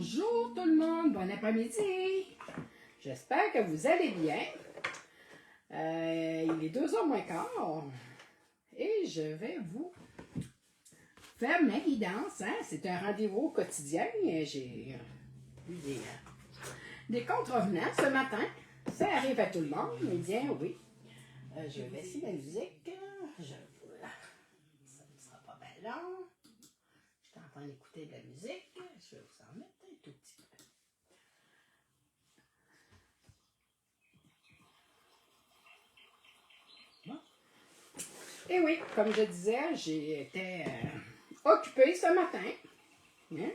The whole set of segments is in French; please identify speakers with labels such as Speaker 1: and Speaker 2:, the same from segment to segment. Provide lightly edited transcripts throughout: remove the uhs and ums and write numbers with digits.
Speaker 1: Bonjour tout le monde, bon après-midi. J'espère que vous allez bien. Il est 2h moins quart et je vais vous faire ma guidance. Hein? C'est un rendez-vous quotidien. J'ai eu des contrevenants ce matin. Ça arrive à tout le monde, mais bien oui. Je vais baisser la musique. Ça ne sera pas bien long. Je suis en train d'écouter de la musique. Je vais vous en mettre un tout petit peu. Bon. Et oui, comme je disais, j'ai été occupée ce matin. Hein?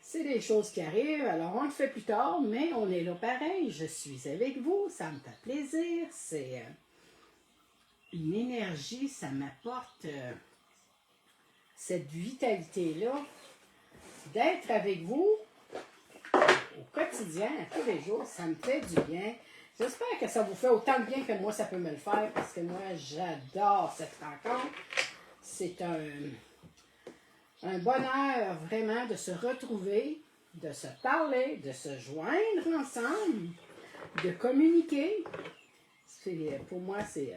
Speaker 1: C'est des choses qui arrivent, alors on le fait plus tard, mais on est là pareil. Je suis avec vous, ça me fait plaisir. C'est une énergie, ça m'apporte cette vitalité-là d'être avec vous au quotidien, à tous les jours, ça me fait du bien. J'espère que ça vous fait autant de bien que moi, ça peut me le faire, parce que moi, j'adore cette rencontre. C'est un bonheur vraiment de se retrouver, de se parler, de se joindre ensemble, de communiquer. Pour moi, c'est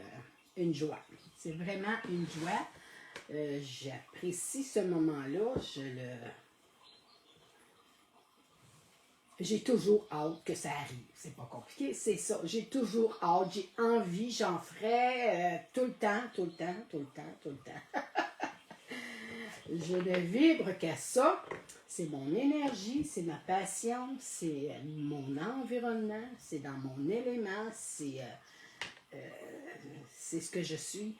Speaker 1: une joie. C'est vraiment une joie. J'apprécie ce moment-là. J'ai toujours hâte que ça arrive. C'est pas compliqué, c'est ça. J'ai toujours hâte, j'ai envie, j'en ferai tout le temps, tout le temps, tout le temps, tout le temps. Je ne vibre qu'à ça. C'est mon énergie, c'est ma passion, c'est mon environnement, c'est dans mon élément, c'est ce que je suis.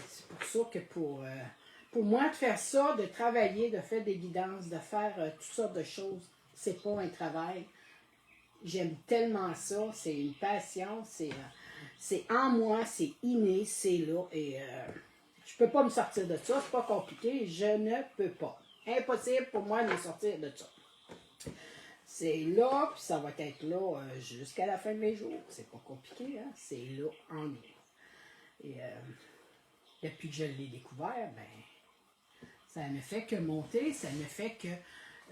Speaker 1: C'est pour ça que pour moi, de faire ça, de travailler, de faire des guidances, de faire toutes sortes de choses, c'est pas un travail. J'aime tellement ça, c'est une passion, c'est en moi, c'est inné, c'est là, et je peux pas me sortir de ça, c'est pas compliqué, je ne peux pas. Impossible pour moi de me sortir de ça. C'est là, puis ça va être là jusqu'à la fin de mes jours. C'est pas compliqué, hein? C'est là en nous. Et depuis que je l'ai découvert, ben, ça ne fait que monter, ça ne fait que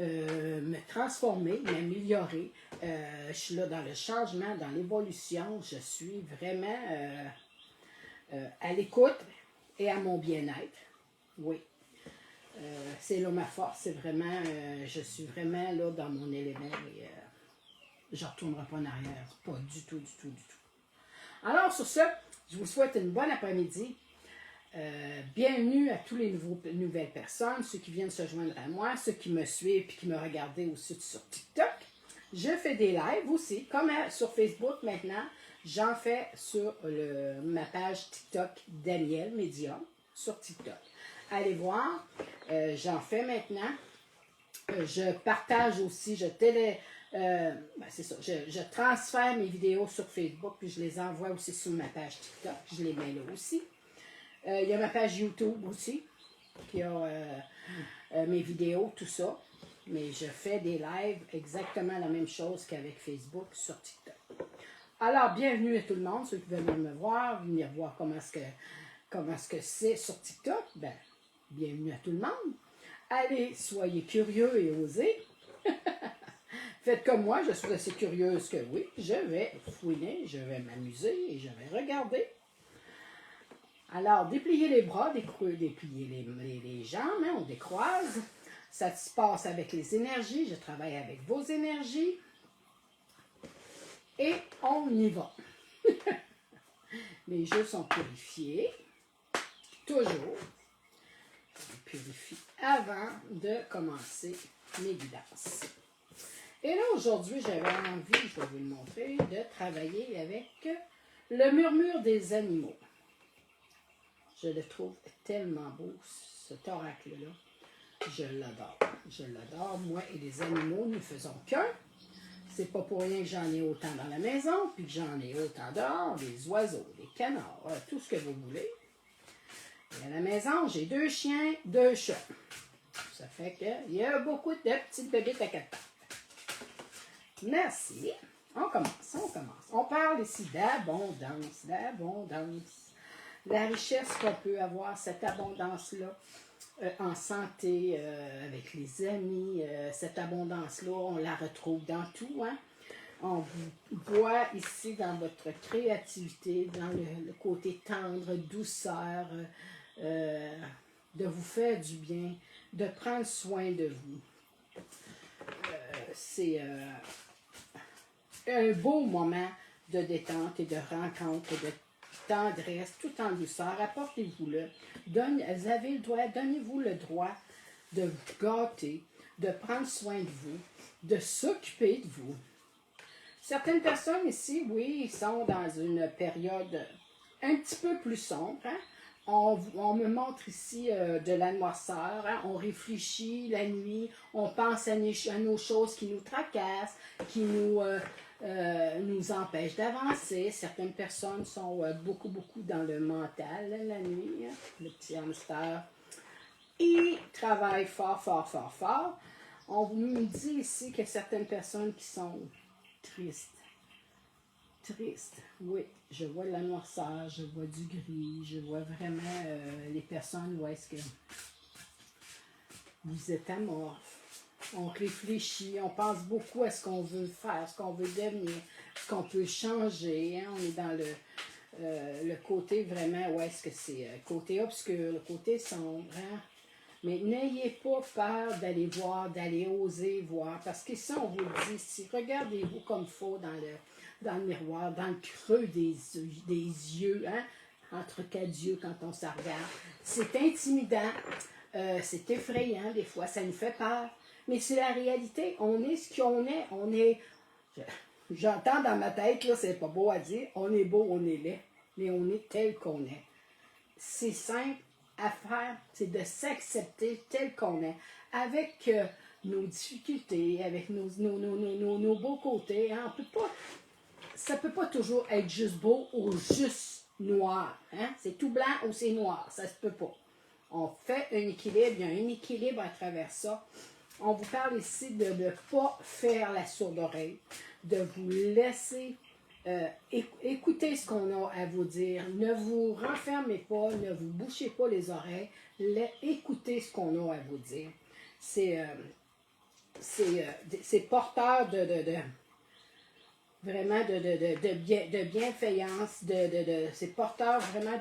Speaker 1: me transformer, m'améliorer. Je suis là dans le changement, dans l'évolution. Je suis vraiment à l'écoute et à mon bien-être. Oui. C'est là ma force. C'est vraiment, je suis vraiment là dans mon élément et je ne retournerai pas en arrière. Pas du tout, du tout, du tout. Alors, sur ce, je vous souhaite une bonne après-midi. Bienvenue à tous les nouvelles personnes, ceux qui viennent se joindre à moi, ceux qui me suivent et qui me regardent aussi sur TikTok. Je fais des lives aussi, comme sur Facebook maintenant. J'en fais sur ma page TikTok Daniel Medium sur TikTok. Allez voir, j'en fais maintenant. Je partage aussi, c'est ça, je transfère mes vidéos sur Facebook puis je les envoie aussi sur ma page TikTok. Je les mets là aussi. Il y a ma page YouTube aussi, qui a mes vidéos, tout ça. Mais je fais des lives exactement la même chose qu'avec Facebook sur TikTok. Alors, bienvenue à tout le monde, ceux qui veulent venir me voir, venir voir comment est-ce que c'est sur TikTok. Ben, bienvenue à tout le monde. Allez, soyez curieux et osez. Faites comme moi, je suis assez curieuse que oui, je vais fouiner, je vais m'amuser et je vais regarder. Alors, dépliez les bras, dépliez les jambes, hein, on décroise. Ça se passe avec les énergies, je travaille avec vos énergies. Et on y va. Les jeux sont purifiés, toujours. Je les purifie avant de commencer mes guidances. Et là, aujourd'hui, j'avais envie, je vais vous le montrer, de travailler avec le murmure des animaux. Je le trouve tellement beau, cet oracle-là. Je l'adore. Je l'adore. Moi et les animaux, nous ne faisons qu'un. C'est pas pour rien que j'en ai autant dans la maison, puis que j'en ai autant dehors, des oiseaux, des canards, tout ce que vous voulez. Et à la maison, j'ai 2 chiens, 2 chats. Ça fait qu'il y a beaucoup de petites bébites à 4 pattes. Merci. On commence. On parle ici d'abondance, d'abondance. la richesse qu'on peut avoir, cette abondance-là, en santé, avec les amis, cette abondance-là, on la retrouve dans tout, hein? On vous voit ici dans votre créativité, dans le côté tendre, douceur, de vous faire du bien, de prendre soin de vous. C'est un beau moment de détente et de rencontre, de tendresse, tout en douceur. Apportez-vous-le. Donnez-vous le droit de vous gâter, de prendre soin de vous, de s'occuper de vous. Certaines personnes ici, oui, sont dans une période un petit peu plus sombre. Hein? On me montre ici de la noirceur. Hein? On réfléchit la nuit, on pense à nos choses qui nous tracassent, qui nous empêchent d'avancer. Certaines personnes sont beaucoup dans le mental la nuit. Hein? Le petit hamster, il travaille fort. On me dit ici qu'il y a certaines personnes qui sont tristes. Oui, je vois la noirceur, je vois du gris, je vois vraiment les personnes où est-ce que vous êtes amorphes. On réfléchit, on pense beaucoup à ce qu'on veut faire, ce qu'on veut devenir, ce qu'on peut changer. Hein? On est dans le côté vraiment, où est-ce que c'est côté obscur, le côté sombre. Hein? Mais n'ayez pas peur d'aller voir, d'aller oser voir, parce que ça, on vous le dit, si regardez-vous comme il faut dans le miroir, dans le creux des yeux, hein, entre quatre yeux quand on se regarde. C'est intimidant, c'est effrayant des fois, ça nous fait peur, mais c'est la réalité, on est ce qu'on est, j'entends dans ma tête, là, c'est pas beau à dire, on est beau, on est laid, mais on est tel qu'on est. C'est simple à faire, c'est de s'accepter tel qu'on est, avec nos difficultés, avec nos beaux côtés. Hein. Ça ne peut pas toujours être juste beau ou juste noir. Hein. C'est tout blanc ou c'est noir, ça se peut pas. On fait un équilibre, il y a un équilibre à travers ça. On vous parle ici de ne pas faire la sourde oreille, de vous laisser écoutez ce qu'on a à vous dire. Ne vous renfermez pas, ne vous bouchez pas les oreilles. Écoutez ce qu'on a à vous dire. C'est porteur vraiment de bienveillance, c'est porteur vraiment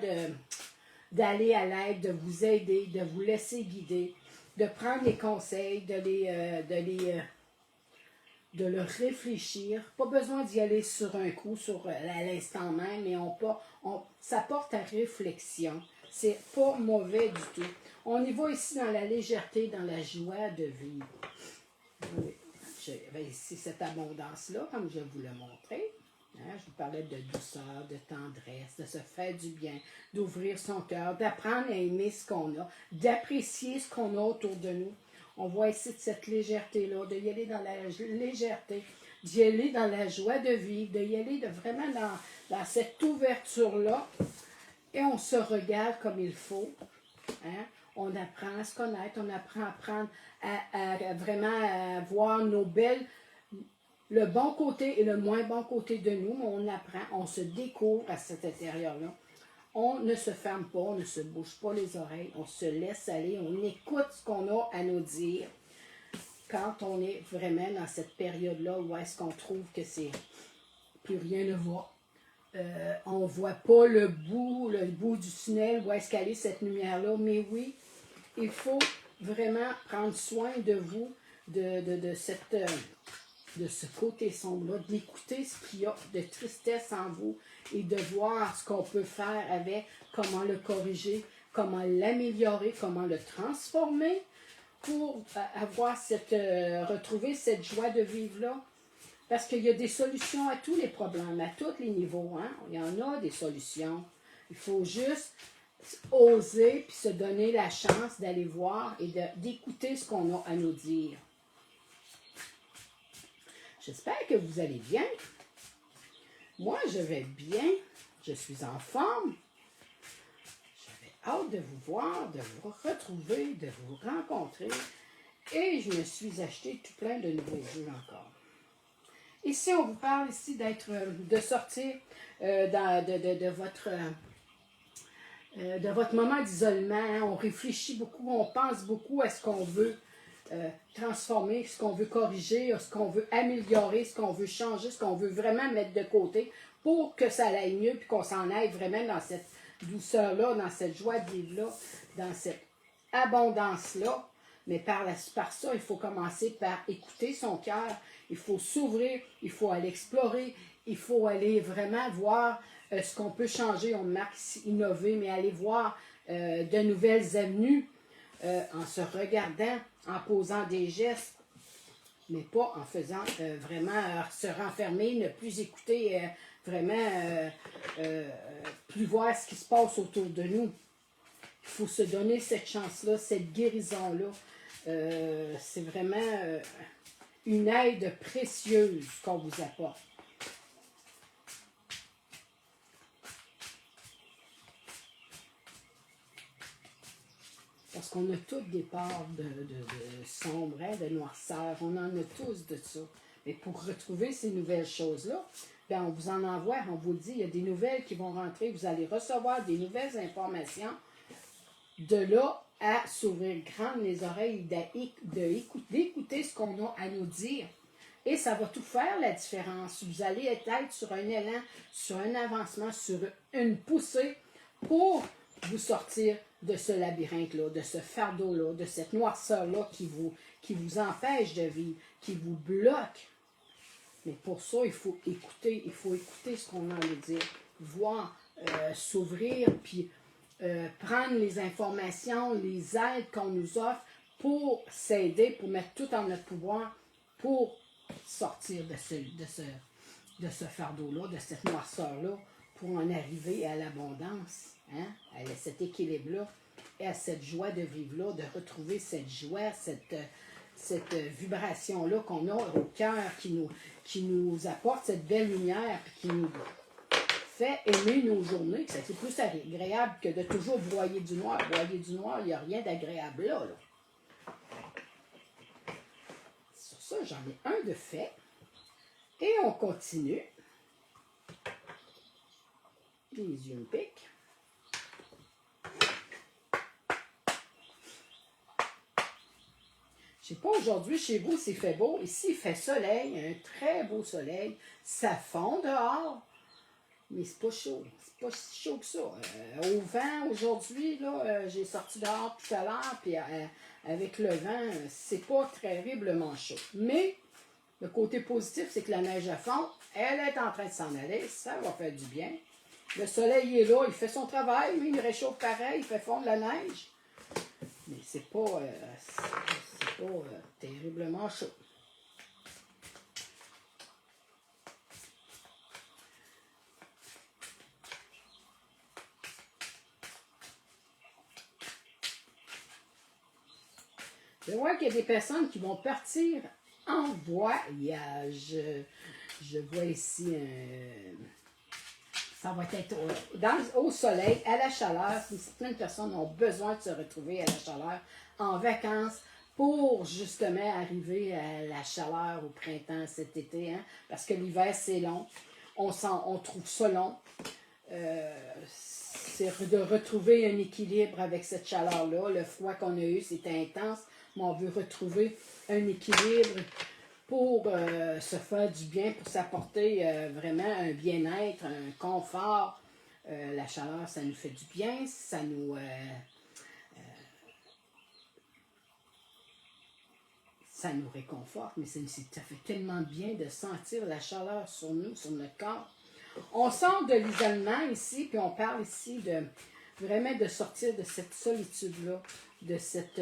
Speaker 1: d'aller à l'aide, de vous aider, de vous laisser guider, de prendre les conseils, de le réfléchir. Pas besoin d'y aller sur un coup, à l'instant même, mais ça porte à réflexion. C'est pas mauvais du tout. On y va ici dans la légèreté, dans la joie de vivre. Oui. J'avais ici cette abondance-là, comme je vous l'ai montré. Hein, je vous parlais de douceur, de tendresse, de se faire du bien, d'ouvrir son cœur, d'apprendre à aimer ce qu'on a, d'apprécier ce qu'on a autour de nous. On voit ici cette légèreté-là, de y aller dans la légèreté, d'y aller dans la joie de vivre, d'y aller vraiment dans cette ouverture-là. Et on se regarde comme il faut. Hein? On apprend à se connaître, on apprend à prendre, à vraiment voir nos belles, le bon côté et le moins bon côté de nous, mais on apprend, on se découvre à cet intérieur-là. On ne se ferme pas, on ne se bouge pas les oreilles, on se laisse aller, on écoute ce qu'on a à nous dire quand on est vraiment dans cette période-là où est-ce qu'on trouve que c'est plus rien ne va. On ne voit pas le bout du tunnel, où est-ce qu'elle est cette lumière-là, mais oui, il faut vraiment prendre soin de vous, de ce côté sombre-là, d'écouter ce qu'il y a de tristesse en vous et de voir ce qu'on peut faire avec, comment le corriger, comment l'améliorer, comment le transformer pour retrouver cette joie de vivre-là. Parce qu'il y a des solutions à tous les problèmes, à tous les niveaux. Hein? Il y en a des solutions. Il faut juste oser puis se donner la chance d'aller voir et d'écouter ce qu'on a à nous dire. J'espère que vous allez bien. Moi, je vais bien. Je suis en forme. J'avais hâte de vous voir, de vous retrouver, de vous rencontrer. Et je me suis acheté tout plein de nouveaux jeux encore. Ici, on vous parle ici de sortir de votre de votre moment d'isolement. Hein. On réfléchit beaucoup, on pense beaucoup à ce qu'on veut transformer, ce qu'on veut corriger, ce qu'on veut améliorer, ce qu'on veut changer, ce qu'on veut vraiment mettre de côté pour que ça aille mieux puis qu'on s'en aille vraiment dans cette douceur-là, dans cette joie de vivre-là, dans cette abondance-là. Mais par ça, il faut commencer par écouter son cœur. Il faut s'ouvrir, il faut aller explorer, il faut aller vraiment voir ce qu'on peut changer. On marque ici innover, mais aller voir de nouvelles avenues en se regardant, en posant des gestes, mais pas en faisant vraiment se renfermer, ne plus écouter vraiment, plus voir ce qui se passe autour de nous. Il faut se donner cette chance-là, cette guérison-là. C'est vraiment une aide précieuse qu'on vous apporte. Parce qu'on a tous des parts de sombre, hein, de noirceur. On en a tous de ça. Mais pour retrouver ces nouvelles choses-là, bien, on vous en envoie, on vous le dit, il y a des nouvelles qui vont rentrer. Vous allez recevoir des nouvelles informations. De là à s'ouvrir grandes les oreilles, d'écouter ce qu'on a à nous dire. Et ça va tout faire la différence. Vous allez être sur un élan, sur un avancement, sur une poussée pour vous sortir de ce labyrinthe-là, de ce fardeau-là, de cette noirceur-là qui vous empêche de vivre, qui vous bloque. Mais pour ça, il faut écouter ce qu'on a à nous dire, voir, s'ouvrir, puis prendre les informations, les aides qu'on nous offre pour s'aider, pour mettre tout en notre pouvoir, pour sortir de ce fardeau-là, de cette noirceur-là, pour en arriver à l'abondance, hein, à cet équilibre-là, et à cette joie de vivre-là, de retrouver cette joie, cette vibration-là qu'on a au cœur, qui nous apporte cette belle lumière, puis qui nous fait aimer nos journées, que c'est plus agréable que de toujours broyer du noir. Broyer du noir, il n'y a rien d'agréable là. Sur ça, j'en ai un de fait. Et on continue. Les yeux me piquent. Je ne sais pas aujourd'hui chez vous s'il fait beau. Ici, il fait soleil, un très beau soleil. Ça fond dehors. Mais c'est pas chaud. C'est pas si chaud que ça. Au vent, aujourd'hui, là, j'ai sorti dehors tout à l'heure, puis avec le vent, c'est pas terriblement chaud. Mais le côté positif, c'est que la neige à fond, elle est en train de s'en aller. Ça va faire du bien. Le soleil est là, il fait son travail, mais il réchauffe pareil, il fait fondre la neige. Mais c'est pas terriblement chaud. Je vois qu'il y a des personnes qui vont partir en voyage. Je vois ici ça va être au soleil, à la chaleur. Certaines personnes ont besoin de se retrouver à la chaleur en vacances pour justement arriver à la chaleur au printemps, cet été. Hein? Parce que l'hiver, c'est long. On trouve ça long. C'est de retrouver un équilibre avec cette chaleur-là. Le froid qu'on a eu, c'était intense, mais on veut retrouver un équilibre pour se faire du bien, pour s'apporter vraiment un bien-être, un confort. La chaleur, ça nous fait du bien, ça nous réconforte, mais ça fait tellement bien de sentir la chaleur sur nous, sur notre corps. On sort de l'isolement ici, puis on parle ici de vraiment de sortir de cette solitude-là, de cet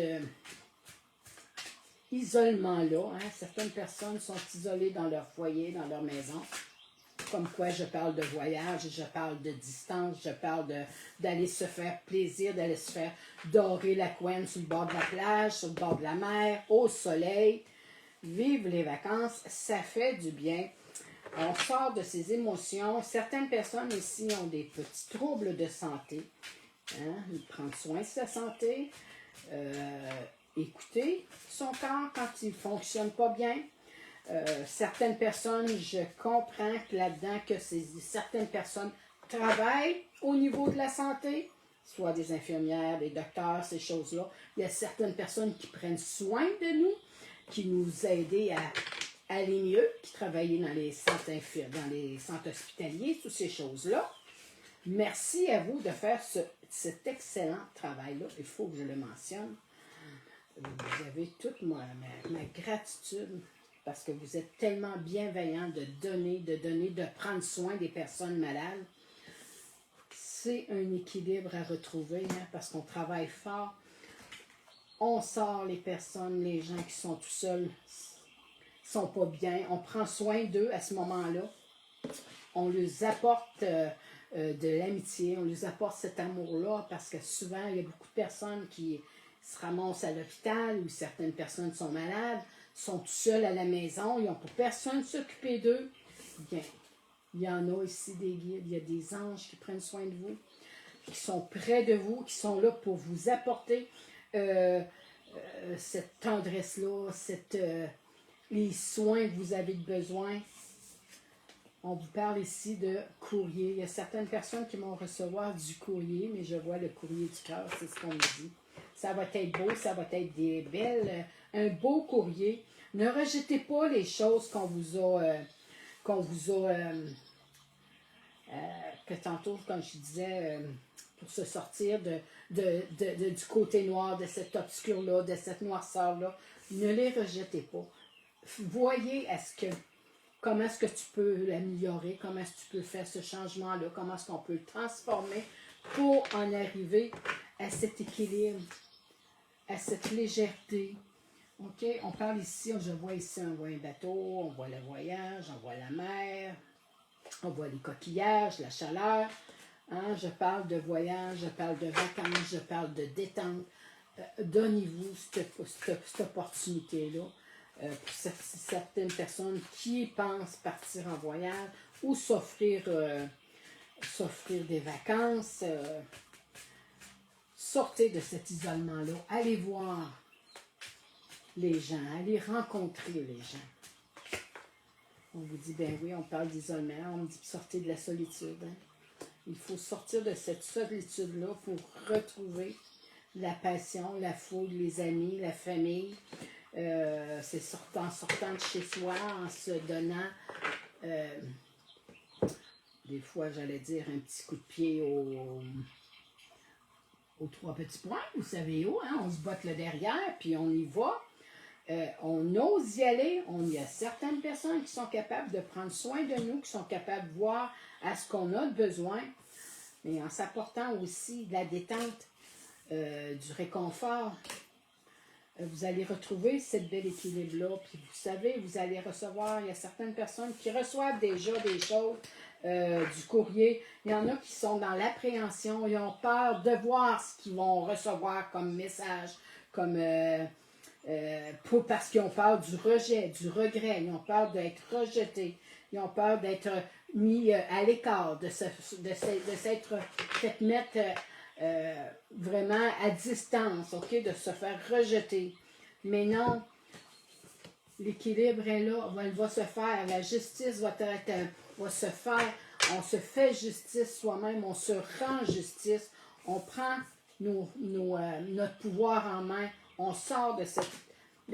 Speaker 1: isolement-là. Hein. Certaines personnes sont isolées dans leur foyer, dans leur maison. Comme quoi je parle de voyage, je parle de distance, je parle d'aller se faire plaisir, d'aller se faire dorer la couenne sur le bord de la plage, sur le bord de la mer, au soleil. Vivre les vacances, ça fait du bien. On sort de ces émotions. Certaines personnes ici ont des petits troubles de santé. Hein? Prendre soin de sa santé. Écouter son corps quand il ne fonctionne pas bien. Certaines personnes, je comprends que là-dedans que certaines personnes travaillent au niveau de la santé. soit des infirmières, des docteurs, ces choses-là. Il y a certaines personnes qui prennent soin de nous, qui nous aident à aller mieux, qui travaillent dans les centres hospitaliers, toutes ces choses-là. Merci à vous de faire cet excellent travail-là. Il faut que je le mentionne. Vous avez toute ma gratitude parce que vous êtes tellement bienveillants de donner, de prendre soin des personnes malades. C'est un équilibre à retrouver parce qu'on travaille fort. On sort les personnes, les gens qui sont tout seuls, sont pas bien. On prend soin d'eux à ce moment-là. On leur apporte de l'amitié, on leur apporte cet amour-là parce que souvent, il y a beaucoup de personnes qui se ramassent à l'hôpital ou certaines personnes sont malades, sont tout seuls à la maison, ils n'ont pas personne à s'occuper d'eux. Bien, il y en a ici des guides, il y a des anges qui prennent soin de vous, qui sont près de vous, qui sont là pour vous apporter cette tendresse-là, les soins que vous avez besoin. On vous parle ici de courrier. Il y a certaines personnes qui vont recevoir du courrier, mais je vois le courrier du cœur, c'est ce qu'on me dit. Ça va être beau, ça va être des belles, un beau courrier. Ne rejetez pas les choses qu'on vous a que tantôt, comme je disais, pour se sortir du côté noir, de cet obscur-là, de cette noirceur-là. Ne les rejetez pas. Voyez comment est-ce que tu peux l'améliorer, comment est-ce que tu peux faire ce changement-là, comment est-ce qu'on peut le transformer pour en arriver à cet équilibre, à cette légèreté. OK? On parle ici, je vois ici, on voit un bateau, on voit le voyage, on voit la mer, on voit les coquillages, la chaleur. Hein? Je parle de voyage, je parle de vacances, je parle de détente. Donnez-vous cette opportunité-là. Pour certaines personnes qui pensent partir en voyage ou s'offrir des vacances, sortez de cet isolement-là, allez voir les gens, allez rencontrer les gens. On vous dit, ben oui, on parle d'isolement, on me dit sortez de la solitude. Hein. Il faut sortir de cette solitude-là pour retrouver la passion, la foule, les amis, la famille. C'est en sortant de chez soi, en se donnant, des fois j'allais dire un petit coup de pied aux trois petits points, vous savez où, hein? On se botte le derrière, puis on y va. On ose y aller. Il y a certaines personnes qui sont capables de prendre soin de nous, qui sont capables de voir à ce qu'on a de besoin, mais en s'apportant aussi de la détente, du réconfort. Vous allez retrouver cette bel équilibre-là. Puis vous savez, vous allez recevoir, il y a certaines personnes qui reçoivent déjà des choses, du courrier. Il y en a qui sont dans l'appréhension, ils ont peur de voir ce qu'ils vont recevoir comme message, comme parce qu'ils ont peur du rejet, du regret, ils ont peur d'être rejetés, ils ont peur d'être mis à l'écart, de s'être fait mettre vraiment à distance, ok, de se faire rejeter. Mais non, l'équilibre est là, elle va se faire, la justice va se faire, on se fait justice soi-même, on se rend justice, on prend notre pouvoir en main, on sort de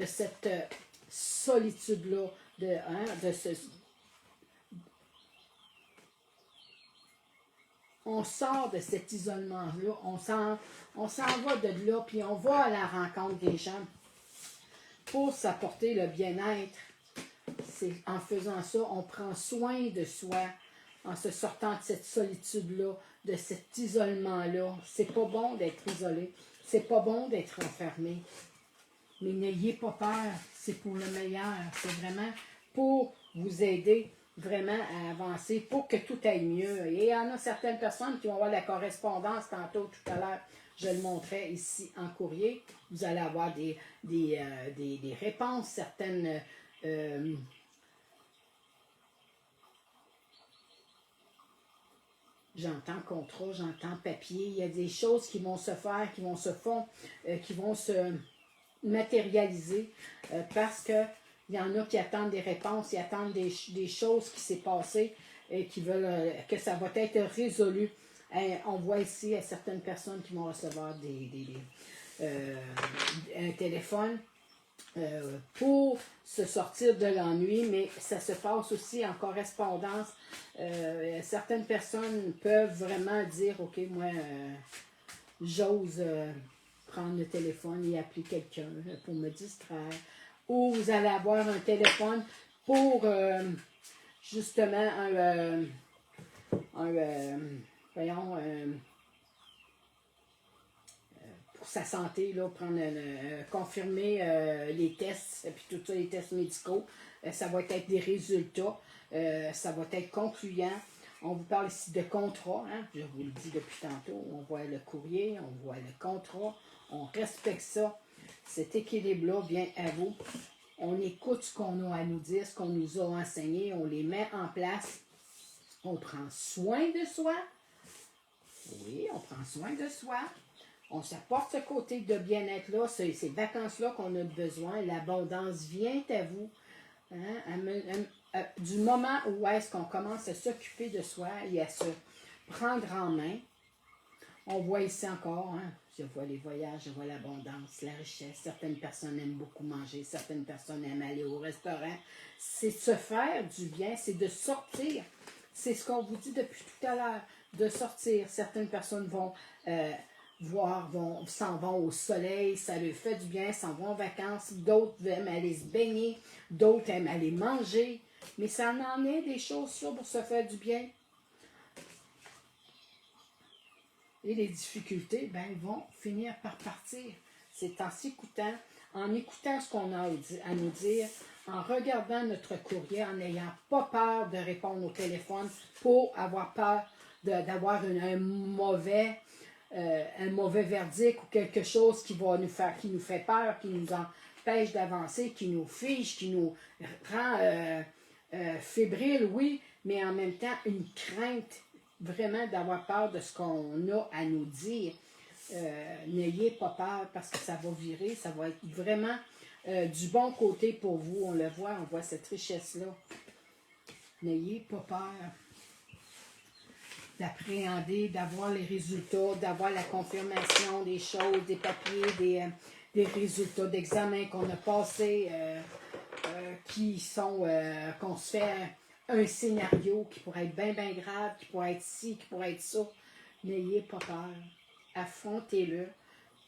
Speaker 1: cette solitude-là, on sort de cet isolement-là, on s'en va de là, puis on va à la rencontre des gens pour s'apporter le bien-être. C'est en faisant ça, on prend soin de soi, en se sortant de cette solitude-là, de cet isolement-là. C'est pas bon d'être isolé, c'est pas bon d'être enfermé. Mais n'ayez pas peur, c'est pour le meilleur, c'est vraiment pour vous aider vraiment à avancer, pour que tout aille mieux. Et il y en a certaines personnes qui vont avoir la correspondance tantôt, tout à l'heure, je le montrais ici en courrier. Vous allez avoir des réponses, certaines... j'entends contrat, j'entends papier. Il y a des choses qui vont se faire, qui vont se matérialiser parce que il y en a qui attendent des réponses, ils attendent des choses qui s'est passées et qui veulent que ça va être résolu. On voit ici certaines personnes qui vont recevoir un téléphone pour se sortir de l'ennui, mais ça se passe aussi en correspondance. Certaines personnes peuvent vraiment dire, OK, moi, j'ose prendre le téléphone et appeler quelqu'un pour me distraire. Ou vous allez avoir un téléphone pour justement pour sa santé, là, confirmer les tests, puis tout ça, les tests médicaux. Ça va être des résultats. Ça va être concluant. On vous parle ici de contrat, hein? Je vous le dis depuis tantôt. On voit le courrier, on voit le contrat, on respecte ça. Cet équilibre-là vient à vous. On écoute ce qu'on a à nous dire, ce qu'on nous a enseigné, on les met en place. On prend soin de soi. Oui, on prend soin de soi. On s'apporte ce côté de bien-être-là, ces vacances-là qu'on a besoin. L'abondance vient à vous. Hein? Du moment où est-ce qu'on commence à s'occuper de soi et à se prendre en main, on voit ici encore, hein? Je vois les voyages, je vois l'abondance, la richesse. Certaines personnes aiment beaucoup manger, certaines personnes aiment aller au restaurant. C'est de se faire du bien, c'est de sortir. C'est ce qu'on vous dit depuis tout à l'heure, de sortir. Certaines personnes vont s'en vont au soleil, ça leur fait du bien, s'en vont en vacances. D'autres aiment aller se baigner, d'autres aiment aller manger. Mais ça en est des choses sûres pour se faire du bien. Et les difficultés, vont finir par partir. C'est en s'écoutant, en écoutant ce qu'on a à nous dire, en regardant notre courrier, en n'ayant pas peur de répondre au téléphone pour avoir peur d'avoir un mauvais verdict ou quelque chose qui nous fait peur, qui nous empêche d'avancer, qui nous fige, qui nous rend fébrile, oui, mais en même temps une crainte vraiment d'avoir peur de ce qu'on a à nous dire. N'ayez pas peur parce que ça va virer, ça va être vraiment du bon côté pour vous. On le voit, on voit cette richesse-là. N'ayez pas peur d'appréhender, d'avoir les résultats, d'avoir la confirmation des choses, des papiers, des résultats d'examen qu'on a passés, qu'on se fait un scénario qui pourrait être bien, bien grave, qui pourrait être ci, qui pourrait être ça. N'ayez pas peur. Affrontez-le.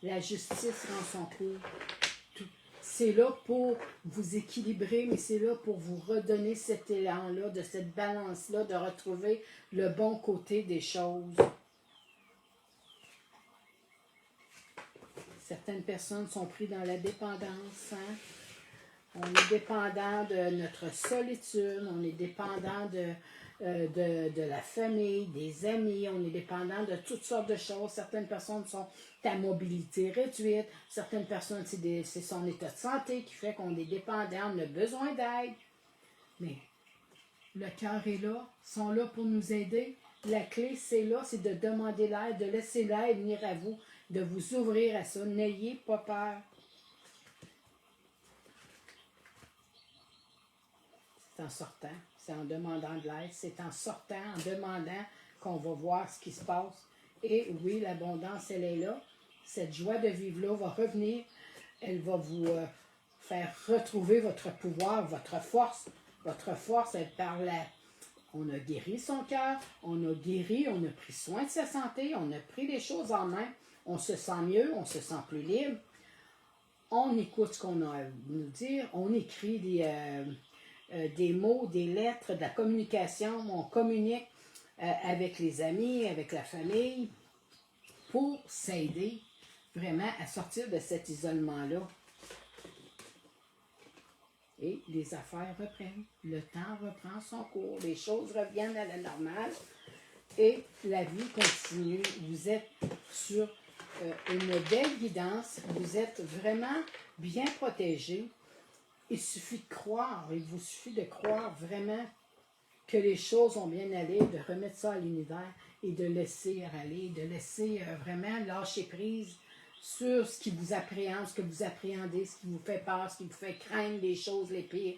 Speaker 1: La justice rend son cours. C'est là pour vous équilibrer, mais c'est là pour vous redonner cet élan-là, de cette balance-là, de retrouver le bon côté des choses. Certaines personnes sont prises dans la dépendance, hein? On est dépendant de notre solitude, on est dépendant de la famille, des amis, on est dépendant de toutes sortes de choses. Certaines personnes sont à mobilité réduite, certaines personnes, c'est son état de santé qui fait qu'on est dépendant, on a besoin d'aide. Mais le cœur est là, ils sont là pour nous aider. La clé, c'est là, c'est de demander l'aide, de laisser l'aide venir à vous, de vous ouvrir à ça. N'ayez pas peur. C'est en sortant, c'est en demandant de l'aide, c'est en sortant, en demandant qu'on va voir ce qui se passe. Et oui, l'abondance, elle est là. Cette joie de vivre-là va revenir. Elle va vous faire retrouver votre pouvoir, votre force. Votre force, elle parle on a guéri son cœur, on a guéri, on a pris soin de sa santé, on a pris les choses en main. On se sent mieux, on se sent plus libre. On écoute ce qu'on a à nous dire, on écrit des mots, des lettres, de la communication. On communique avec les amis, avec la famille, pour s'aider vraiment à sortir de cet isolement-là. Et les affaires reprennent. Le temps reprend son cours. Les choses reviennent à la normale. Et la vie continue. Vous êtes sur une belle guidance. Vous êtes vraiment bien protégé. Il suffit de croire, il vous suffit de croire vraiment que les choses vont bien aller, de remettre ça à l'univers et de laisser aller, de laisser vraiment lâcher prise sur ce qui vous appréhende, ce que vous appréhendez, ce qui vous fait peur, ce qui vous fait craindre les choses les pires.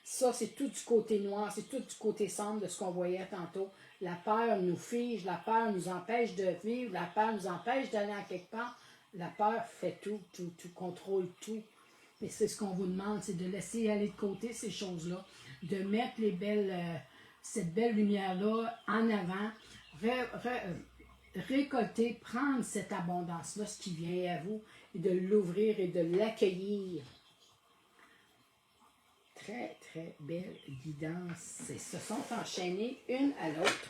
Speaker 1: Ça, c'est tout du côté noir, c'est tout du côté sombre de ce qu'on voyait tantôt. La peur nous fige, la peur nous empêche de vivre, la peur nous empêche d'aller à quelque part. La peur fait tout, contrôle tout. Et c'est ce qu'on vous demande, c'est de laisser aller de côté ces choses-là, de mettre cette belle lumière-là en avant, récolter, prendre cette abondance-là, ce qui vient à vous, et de l'ouvrir et de l'accueillir. Très, très belle guidance. Ils se sont enchaînés une à l'autre.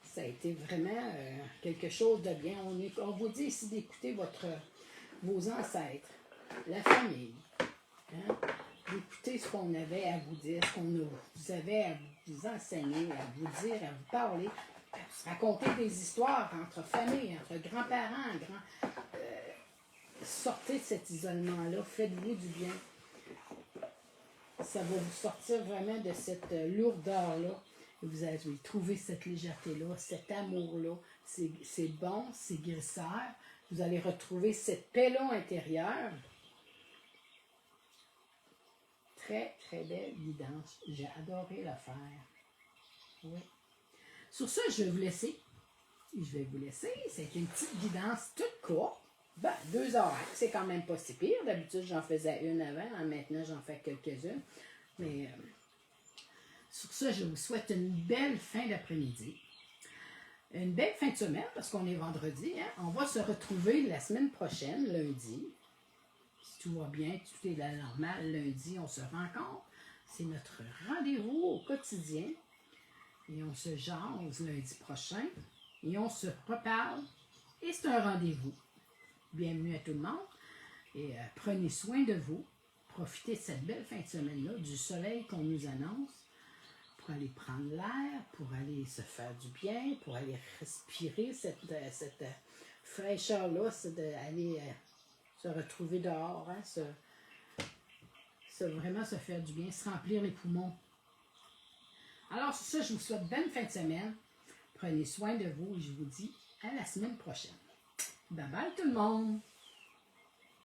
Speaker 1: Ça a été vraiment quelque chose de bien. On vous dit ici d'écouter vos ancêtres, la famille, hein? D'écouter ce qu'on avait à vous dire, ce qu'on vous avait à vous enseigner, à vous dire, à vous parler, à se raconter des histoires entre familles, entre grands-parents, sortez de cet isolement-là, faites-vous du bien. Ça va vous sortir vraiment de cette lourdeur-là. Vous allez trouver cette légèreté-là, cet amour-là. C'est bon, c'est guérisseur. Vous allez retrouver cette paix-là intérieure. Très, très belle guidance. J'ai adoré la faire. Oui. Sur ça, je vais vous laisser. C'est une petite guidance toute courte. 2 heures, c'est quand même pas si pire. D'habitude, j'en faisais une avant. Maintenant, j'en fais quelques-unes. Mais sur ça, je vous souhaite une belle fin d'après-midi. Une belle fin de semaine, parce qu'on est vendredi. Hein? On va se retrouver la semaine prochaine, lundi. Si tout va bien, tout est là normal. Lundi, on se rencontre. C'est notre rendez-vous au quotidien. Et on se jase lundi prochain. Et on se reparle. Et c'est un rendez-vous. Bienvenue à tout le monde. Et prenez soin de vous. Profitez de cette belle fin de semaine-là, du soleil qu'on nous annonce, pour aller prendre l'air, pour aller se faire du bien, pour aller respirer cette fraîcheur-là, c'est d'aller se retrouver dehors, hein, vraiment se faire du bien, se remplir les poumons. Alors, sur ça, je vous souhaite bonne fin de semaine. Prenez soin de vous et je vous dis à la semaine prochaine. Bye bye tout le monde!